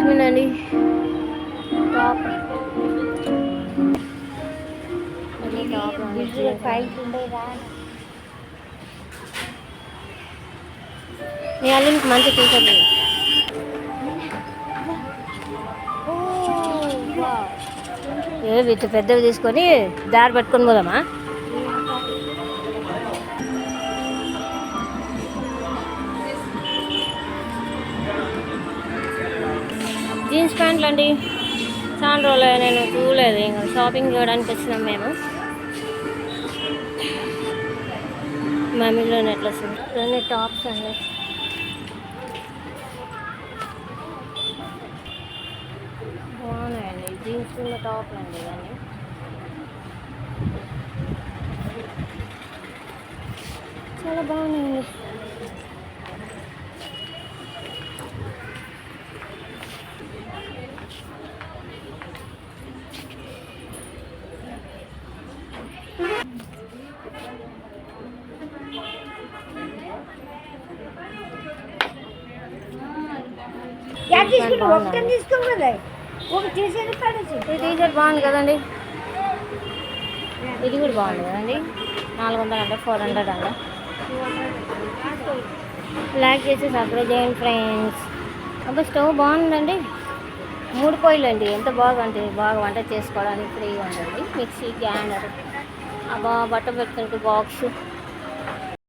Jasmine అండి top మీ అల్లునికి మంచి T shirt ఏ వీటి పెద్దవి తీసుకొని దారి పట్టుకొని పోదామా? జీన్స్ ప్యాంట్లు అండి. చాలా రోజులు నేను చూడలేదు, ఇంకా షాపింగ్ చేయడానికి వచ్చినాం మేము. మమ్మీలో నెట్లెస్ రెండు టాప్స్ అండి. బాగున్నాయండి జీన్స్ ఉన్న టాప్లు అండి ఇవన్నీ. చాలా బాగున్నాయండి. టీషర్ట్ బాగుంది కదండి. ఇది కూడా బాగుంది కదండి. 400 అంట, 400 అంట. లైక్ చేసి సబ్స్క్రైబ్ చేయండి ఫ్రెండ్స్. అబ్బా స్టవ్ బాగుందండి. 3 పొయ్యిలు అండి. ఎంత బాగా అంటే బాగా వంట చేసుకోవడానికి ఫ్రీగా ఉందండి. మిక్సీ, గ్రైండర్, అబ్బా బట్ట పెట్టుకుంటే బాక్స్